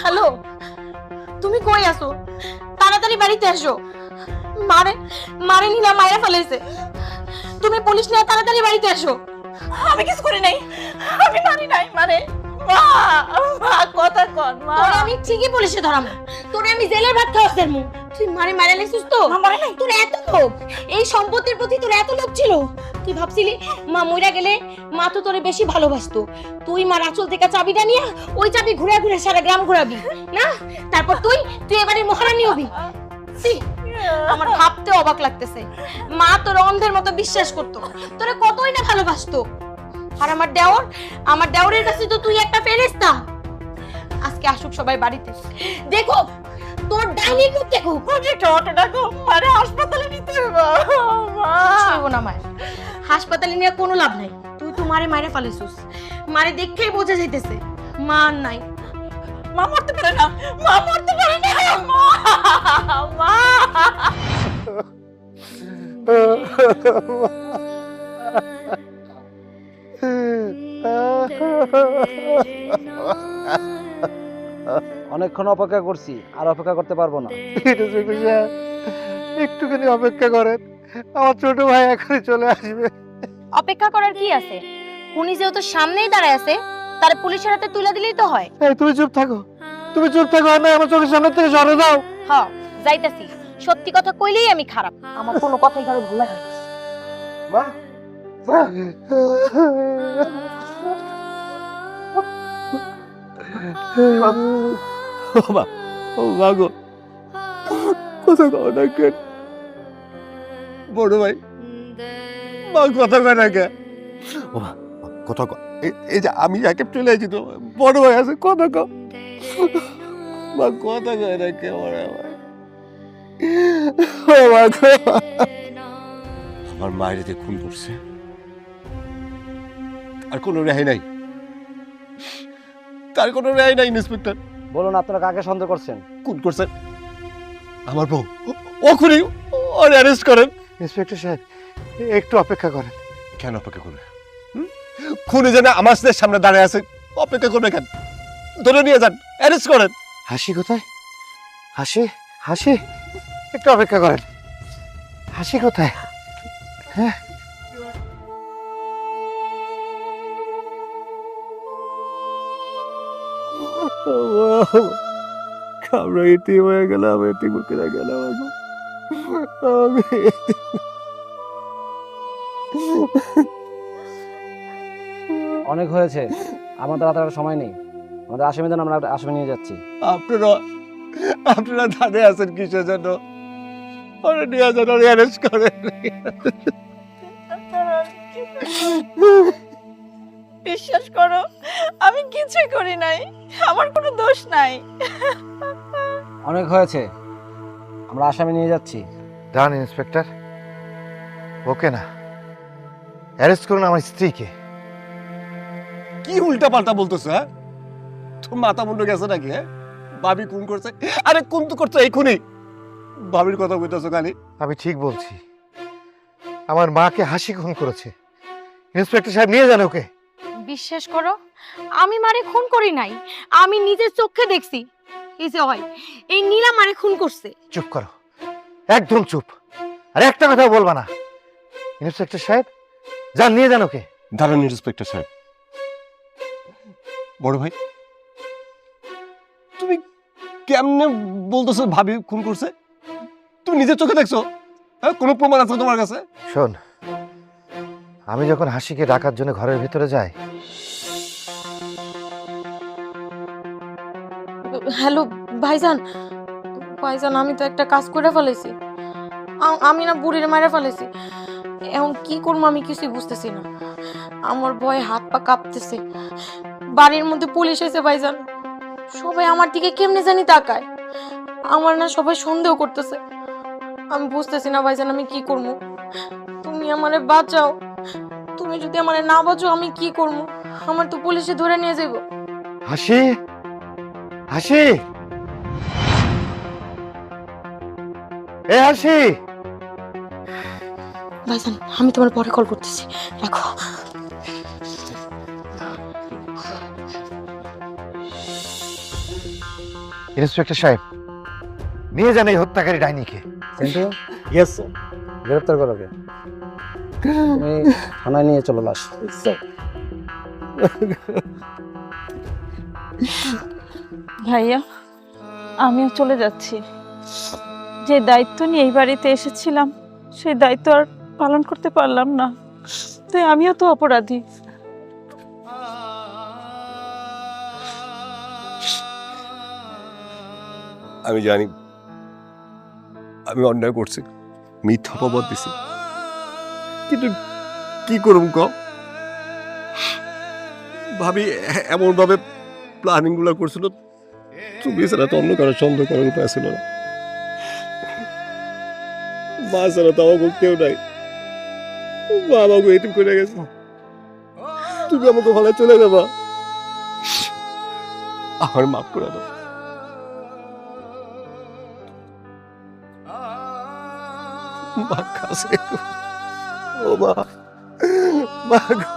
হ্যালো, তুমি কই আছো? তাড়াতাড়ি বাড়িতে আসো। মারে মারে নিলা মাইরা ফেলাইছে। তুমি পুলিশ নিয়ে তাড়াতাড়ি বাড়িতে আসো। আমি কিছু করি নাই, আমি মারি নাই। মানে মা, মা কথা কন মা। তোরে আমি ঠিকই পুলিশে ধরাম, তোরে আমি জেলের ভাত খাওয়াস দেব। তুই মারে মারা লাইছিস তো? মারে নাই। তোর এত লোভ, এই সম্পত্তির প্রতি তোর এত লোভ ছিল? তুই ভাবছিলি মা মইরা গেলে মা তো তোরে বেশি ভালোবাসতো। তুই মার আঁচল থেকে চাবিটা নিয়ে ওই চাবি ঘুরে ঘুরে সারা গ্রাম ঘুরাবি না? তারপর তুই এবারে মহারানী হবি। ছি, আমার ভাবতে অবাক লাগতেছে। মা তোর অন্ধের মতো বিশ্বাস করতো, তোরে কতই না ভালোবাসতো। আর আমার দেওরের কাছে তো তুই একটা ফেরেশতা। আজকে আসুক সবাই বাড়িতে, দেখো তোর ডাইনি রূপ দেখো। অটো ডাকো, মারে হাসপাতালে নিতে হবে মা। ছুঁইব না মায়ের, হাসপাতালে নিয়ে কোনো লাভ নাই। তুই তো মারে মাইরা ফালাইছিস, মারে দেখেই বোঝা যাইতেছে মা আর নাই। মা মরতে পারে না, মা মরতে পারে না মা, মা। অনেকক্ষণ অপেক্ষা করছি, আর অপেক্ষা করতে পারবো না। একটুখানি অপেক্ষা করেন, আমার ছোট ভাই এখনই চলে আসবে। অপেক্ষা করার কি আছে? উনি যেহেতু সামনেই দাঁড়ায় আছে, তার পুলিশের হাতে তুলে দিলেই তো হয়। এই তুমি চুপ থাকো, তুমি চুপ থাকো, আর না আমার চোখের সামনে থেকে সরে যাও। হ্যাঁ যাইতাছি। সত্যি কথা কইলেই আমি খারাপ, আমার কোনো কথাই কারো ভালো লাগে না। মা, মা। ও মা গো, কথা কও না কেন? বড় ভাই, মা কথা কয় না কেন? ও মা, কথা কও। এই যে আমি একে চলে আসছি, তো বড় ভাই আছে, কথা কও। মা কথা কয় না কে? বড় ভাই, ও মা গো, আমার মায়ের যে খুন করছে, আর কোনো রেহাই নাই, তার কোনো রেহাই নাই। ইন্সপেক্টর বলুন আপনারা কাকে সন্দেহ করছেন? খুন করছে আমার বউ, ও খুনি, ওর অ্যারেস্ট করেন। ইন্সপেক্টর সাহেব, একটু অপেক্ষা করেন। কেন অপেক্ষা করবে? খুনি যেন আমার সামনে দাঁড়িয়ে আছে, অপেক্ষা করবে কেন? ধরে নিয়ে যান, অ্যারেস্ট করেন। হাসি কোথায়? হাসি, হাসি, একটু অপেক্ষা করেন। হাসি কোথায়? হ্যাঁ, আমরা এতিম হয়ে গেলাম, এতিম করে গেলাম। অনেক হয়েছে, আমাদের হাতে আর সময় নেই। আমাদের আসামিদের আমরা আসামি নিয়ে যাচ্ছি। আপনারা দাঁড়িয়ে আছেন কিসের জন্য? ওরা নিয়ে যান, ওরা অ্যারেস্ট করেন। বিশ্বাস করো, আমি কিছুই করি নাই, আমার কোনো দোষ নাই। অনেক হয়েছে, আমরা আসামি নিয়ে যাচ্ছি। দাঁড়ান ইন্সপেক্টর, ওকে না, অ্যারেস্ট করুন আমার স্ত্রীকে। কি উল্টা পাল্টা বলতেছ? হ্যাঁ, তোর মাথা মুন্ড গেছে নাকি? হ্যাঁ, ভাবি খুন করছে? আরে কোন তো করছে এই খুনি? ভাবির কথা বলতেছো খালি। আমি ঠিক বলছি, আমার মাকে হাসি খুন করেছে। ইন্সপেক্টর সাহেব নিয়ে যান ওকে। বিশ্বাস করো, আমি মারে খুন করি নাই, আমি নিজের চোখে দেখছি। এই যে হয়, এই নীলা মারে খুন করছে। চুপ করো, একদম চুপ, আর একটা কথা বলবা না। ইন্সপেক্টর সাহেব, যান নিয়ে যান ওকে। দাঁড়ান ইন্সপেক্টর সাহেব। বড় ভাই, তুমি কেমনে বলতেছো ভাবি খুন করছে? তুমি নিজের চোখে দেখছো? হ্যাঁ, কোনো প্রমাণ আছে তোমার কাছে? শোন, আমি যখন হাসিকে ডাকার জন্য ঘরের ভিতরে যাই, হ্যালো ভাইজান, ভাইজান আমি তো একটা কাজ করে ফেলেছি। আমি না বুড়ির মারা ফেলেছি। এখন কি করবো আমি কিছুই বুঝতেছি না। আমার ভয়ে হাত পা কাঁপতেছে। বাড়ির মধ্যে পুলিশ এসে ভাইজান, সবাই আমার দিকে কেমনে জানি তাকায়। আমার না সবাই সন্দেহ করতেছে। আমি বুঝতেছি না ভাইজান আমি কি করবো। তুমি আমারে বাঁচাও। তুমি যদি আমারে না বাঁচাও আমি কি করবো? আমার তো পুলিশে ধরে নিয়ে যাইব। হাসি, হাসি, এ হাসি। ভাইজান আমি তোমার পরে কল করতেছি, রাখো। ইন্সপেক্টর সাহেব, নিয়ে যান এই হত্যাকারী ডাইনিকে। Sentu, yes sir. গ্রেপ্তার করো ওকে। তুমি থানায় নিয়ে চলো লাশ। ভাইয়া আমিও চলে যাচ্ছি। যে দায়িত্ব নিয়ে এই বাড়িতে এসেছিলাম সেই দায়িত্ব আর পালন করতে পারলাম না, তাই আমিও তো অপরাধী। আমি জানি আমি অন্যায় করছি, মিথ্যা অপবাদ দিছি, কিন্তু কি করুম ক ভাবি এমন ভাবে প্ল্যানিং গুলো করছিল, তুমি ছাড়া তো অন্য কারো সন্দেহ করার উপায় ছিল না। মা ছাড়া তো আমাকে কেউ নাই, মা আমাকে এটিম করে গেছে, তুমি আমাকে ভালো চলে যাবা, আমার মাফ করে দাও। মা কাছে ও মা, মা গো।